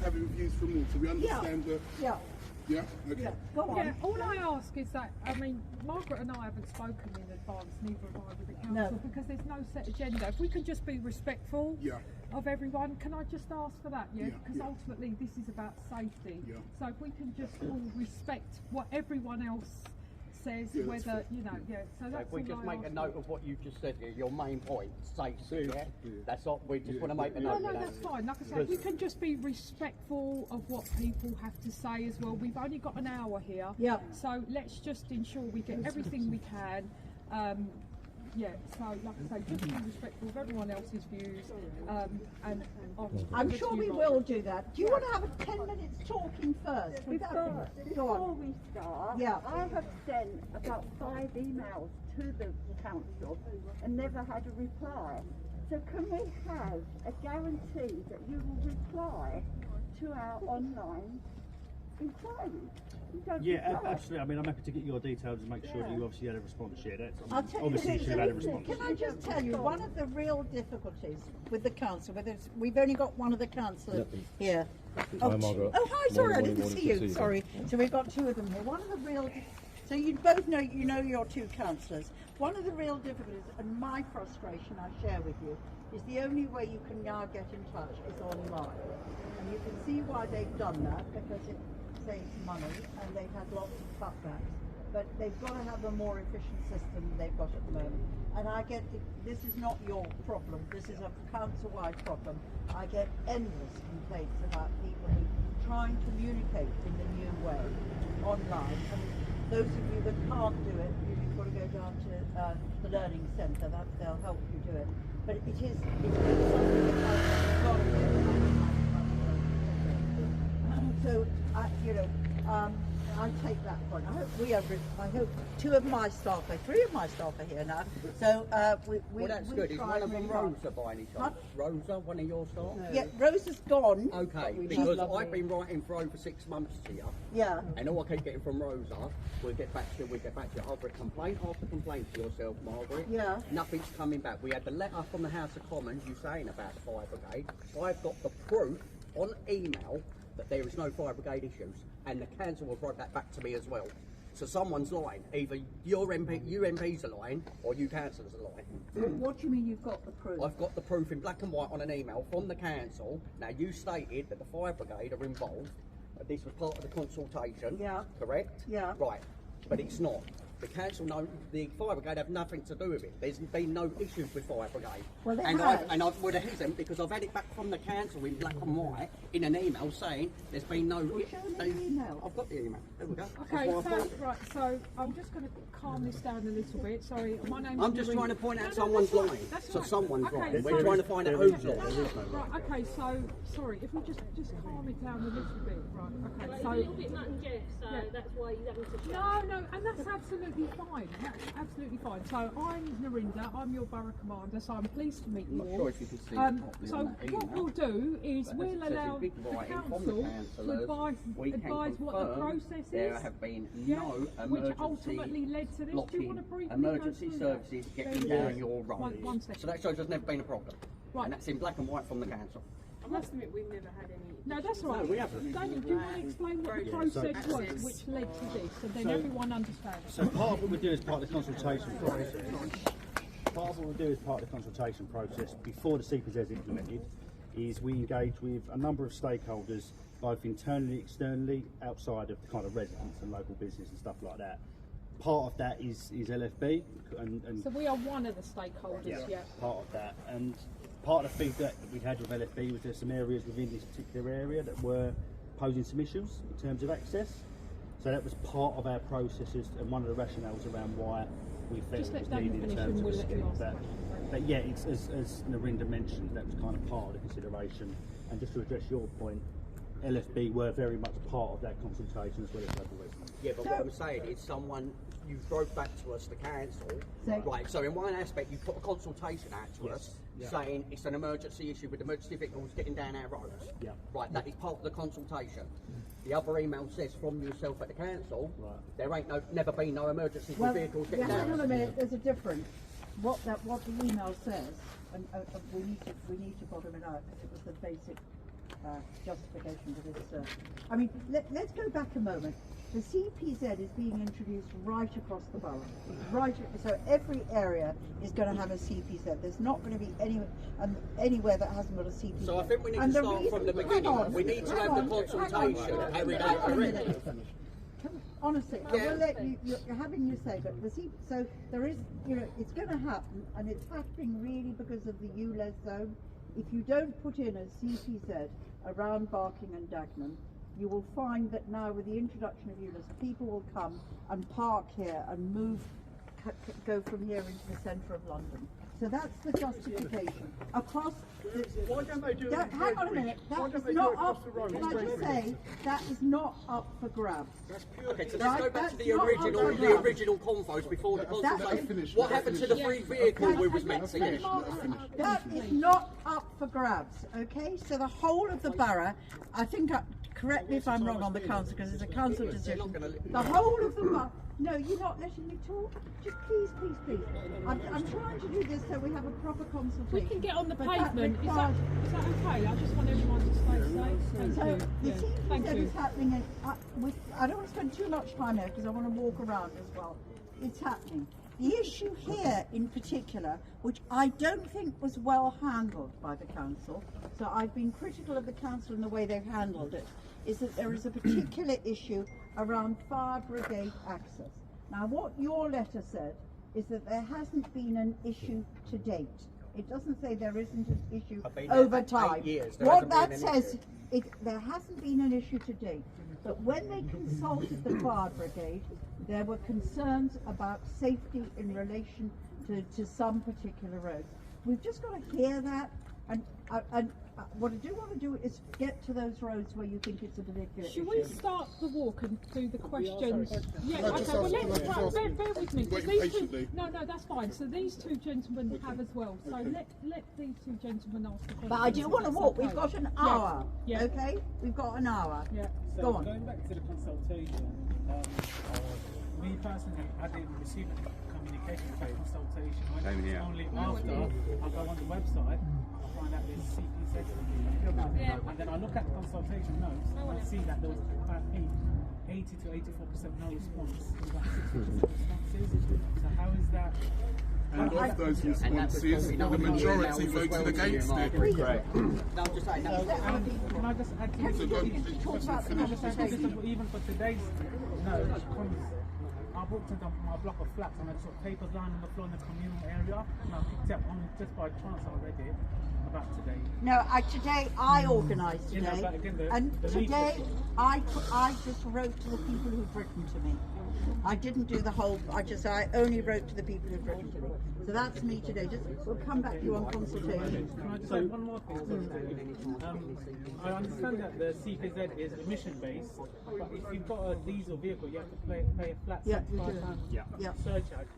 having reviews from all, so we understand the... Yeah. Yeah? Okay. Yeah. Go on. Yeah, all I ask is that, I mean, Margaret and I haven't spoken in advance, neither have I with the council, because there's no set agenda. If we can just be respectful of everyone, can I just ask for that? Because ultimately this is about safety. So if we can just all respect what everyone else says, whether, you know, so that's if we just make a note of what you just said here, your main point, safety, that's all, we just want to make a note of that. No, that's fine. Like I say, we can just be respectful of what people have to say as well. We've only got an hour here, so let's just ensure we get everything we can. So like I say, just be respectful of everyone else's views, and I'm sure we will do that. Do you want to have a 10 minutes talking first? Before we start, I have sent about 5 emails to the council and never had a reply. So can we have a guarantee that you will reply to our online inquiries? Absolutely. I mean, I'm happy to get your details and make sure that you obviously had a response. I'll tell obviously you, you should have had a response. Can I just tell you, one of the real difficulties with the council, we've only got one of the councillors here. Hi, Margaret. Oh, hi, sorry, I didn't see you. Sorry. So we've got 2 of them here. One of the real, so you both know, your 2 councillors. One of the real difficulties, and my frustration I share with you, is the only way you can now get in touch is online. And you can see why they've done that, because it saves money and they've had lots of cutbacks, but they've got to have a more efficient system than they've got at the moment. And I get this is not your problem, this is a council-wide problem. I get endless complaints about people who try and communicate in the new way online, and those of you that can't do it, you've got to go down to the learning centre, they'll help you do it. But it's something that I've got to do. So, I take that point. I hope 2 of my staff, 3 of my staff are here now. So, well, that's good. Is one of them Rosa by any chance? Rosa, one of your staff? No. Yeah, Rosa's gone. Okay, because I've been writing for over 6 months here. Yeah. And all I keep getting from Rosa, we'll get back to you. I've read complaint after complaint to yourself, Margaret. Yeah. Nothing's coming back. We had the letter from the House of Commons, you saying about the fire brigade. I've got the proof on email that there is no fire brigade issues, and the council will write that back to me as well. So someone's lying. Either you MPs are lying, or you councillors are lying. What do you mean you've got the proof? I've got the proof in black and white on an email from the council. Now, you stated that the fire brigade are involved. This was part of the consultation. Yeah. Correct? Yeah. Right. But it's not. The council the fire brigade have nothing to do with it. There's been no issues with fire brigade. Well, there hasn't, because I've had it back from the council in black and white in an email saying there's been no. Email. I've got the email. There we go. Okay, so I'm just going to calm this down a little bit. Sorry, my name's I'm just Marie. trying to point out someone's lying. So someone's lying. Okay, We're trying to find out who's lying. Right. Okay. So sorry. If we just calm it down a little bit. Right. Okay. So a little bit Matt and Jeff. So that's why you're having to. No, and that's absolutely fine. That's absolutely fine. So I'm Narinda, I'm your borough commander, so I'm pleased to meet you all. Sure if you can see so what we'll do is we'll allow the council to advise what the process is. There have been no emergency which ultimately led to this. Do you want to briefly emergency services getting down your road. One second. So that shows there's never been a problem. Right. And that's in black and white from the council. I must admit we've never had any. No, that's all right. No, we haven't. Daniel, do you want to explain what the process was which led to this, so then everyone understands? So part of what we do as part of the consultation process. Part of what we do as part of the consultation process before the CPZ is implemented is we engage with a number of stakeholders, both internally, externally, outside of the kind of residents and local business and stuff like that. Part of that is LFB, and so we are one of the stakeholders. Yeah. Part of that, and part of the feedback that we had with LFB was there's some areas within this particular area that were posing some issues in terms of access. So that was part of our processes and one of the rationales around why we felt it was needed in terms of a scheme. But yeah, it's, as Narinda mentioned, that was kind of part of the consideration. And just to address your point, LFB were very much part of that consultation as well as local residents. Yeah, but what I'm saying is you wrote back to us, the council, right, so in one aspect you put a consultation out to us saying it's an emergency issue with emergency vehicles getting down our roads. Yeah. Right, that is part of the consultation. The other email says from yourself at the council, there ain't never been no emergency vehicles getting down. Hang on a minute, there's a difference. What the email says, and we need to bottom it out because it was the basic justification for this. I mean, let's go back a moment. The CPZ is being introduced right across the borough. So every area is going to have a CPZ. There's not going to be anywhere that hasn't got a CPZ. So I think we need to start from the beginning. We need to have the consultation carried out correctly. Honestly, I will let you. You're having your say, but so there is, it's going to happen, and it's happening really because of the ULEZ zone. If you don't put in a CPZ around Barking and Dagenham, you will find that now with the introduction of ULEZ, people will come and park here and go from here into the centre of London. So that's the justification. Across the, Why don't they do it? hang on a minute, that is not up, can I just say, that is not up for grabs. Okay, so let's go back to the original convos before the consultation. What happened to the free vehicle we was meant to get? That is not up for grabs, okay? So the whole of the borough, I think, correct me if I'm wrong on the council, because it's a council decision. The whole of the borough, no, you're not letting me talk. Just please. I'm trying to do this so we have a proper consultation. We can get on the pavement. Is that okay? I just want everyone to stay safe. Thank you. The CPZ is happening, and I don't want to spend too much time here because I want to walk around as well. It's happening. The issue here in particular, which I don't think was well handled by the council, so I've been critical of the council in the way they've handled it, is that there is a particular issue around fire brigade access. Now what your letter said is that there hasn't been an issue to date. It doesn't say there isn't an issue over time. 8 years, what that says, there hasn't been an issue to date. But when they consulted the fire brigade, there were concerns about safety in relation to some particular roads. We've just got to hear that, and what I do want to do is get to those roads where you think it's a particular issue. Should we start the walk and do the questions? Yeah, okay, well let's bear with me. No, that's fine. So these two gentlemen have as well. So let these two gentlemen ask the questions. But I do want to walk. We've got an hour. Yeah. Okay? We've got an hour. Yeah. So go on. Going back to the consultation, me personally, I didn't receive communication for consultation. Only after I go on the website, I find out there's CPZ. And then I look at the consultation notes and I see that there was about 80 to 84% no response. About 60% responses. So how is that? And of those responses, the majority voted against it. Great. No, I'm just saying that. Can I just add to this? Even for today's I walked into my block of flats and I saw papers lying on the floor in the communal area, and I picked up on just by chance I read it about today. No, today I organised today, and today I just wrote to the people who've written to me. I didn't do the whole. I only wrote to the people who've written to me. So that's me today. We'll come back to you on consultation. Can I just say one more thing? I understand that the CPZ is emission based, but if you've got a diesel vehicle, you have to pay a flat £75 surcharge.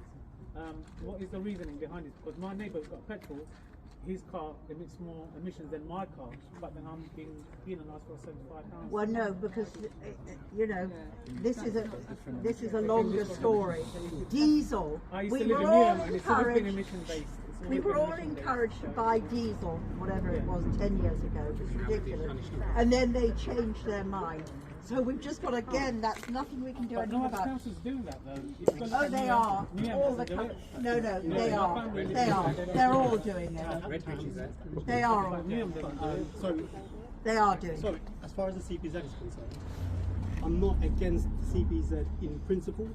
What is the reasoning behind it? Because my neighbour's got petrol. His car emits more emissions than my car, but then I'm being penalised for £75. Well, no, because this is a longer story. Diesel. We were all encouraged. We were all encouraged to buy diesel, whatever it was, 10 years ago. It was ridiculous. And then they changed their mind. So we've just got, again, that's nothing we can do anything about. Councils doing that though. Oh, they are. All the no, they are. They are. They're all doing it. They are all doing it. They are doing it. So, as far as the CPZ is concerned, I'm not against CPZ in principle.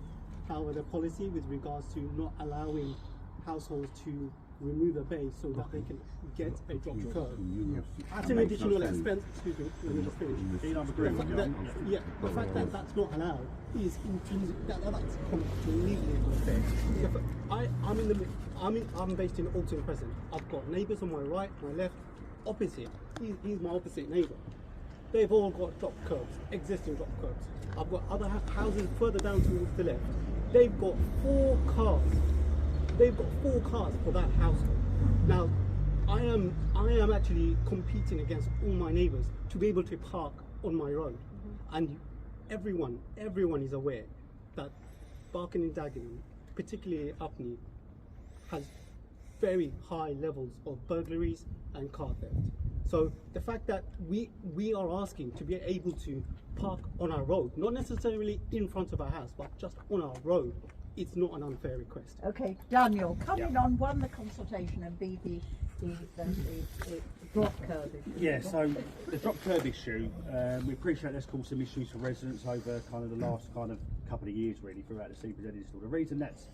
However, the policy with regards to not allowing households to remove a bay so that they can get a drop curb. At an additional expense, excuse me, let me just finish. The fact that that's not allowed is intrinsic. That's completely unfair. I'm based in Alton Crescent. I've got neighbours on my right, my left, opposite. He's my opposite neighbour. They've all got drop curbs, existing drop curbs. I've got other houses further down towards the left. They've got 4 cars. They've got 4 cars for that household. Now, I am actually competing against all my neighbours to be able to park on my road. And everyone is aware that Barking and Dagenham, particularly Upney, has very high levels of burglaries and car theft. So the fact that we are asking to be able to park on our road, not necessarily in front of our house, but just on our road, it's not an unfair request. Okay, Daniel, coming on, one, the consultation, and B, the drop curb issue. Yeah, so the drop curb issue, we appreciate that's caused some issues for residents over kind of the last kind of couple of years really throughout the CPZ install. The reason that's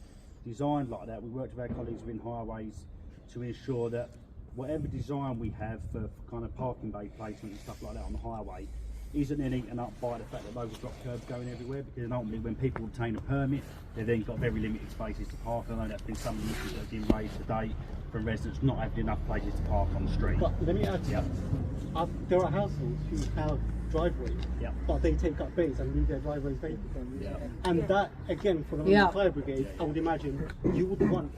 designed like that, we worked with our colleagues within highways to ensure that whatever design we have for kind of parking bay placement and stuff like that on the highway isn't then eaten up by the fact that those drop curbs going everywhere, because ultimately when people obtain a permit, they've then got very limited spaces to park. I know that's been some of the issues that have been raised today from residents not having enough places to park on the street. But let me add to that, there are households who have driveways, but they take up bays and leave their driveways vacant. And that, again, for the fire brigade, I would imagine you would want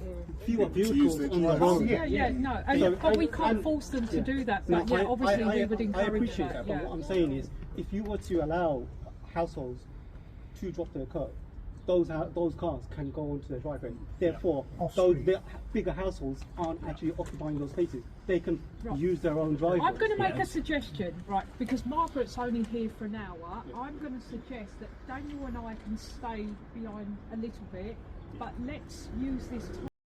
fewer vehicles on the road. But we can't force them to do that. But obviously we would encourage I appreciate that. But what I'm saying is, if you were to allow households to drop their curb, those cars can go onto their driveway. Therefore, those bigger households aren't actually occupying those spaces. They can use their own driveway. I'm going to make a suggestion, right? Because Margaret's only here for an hour. I'm going to suggest that Daniel and I can stay behind a little bit, but let's use this time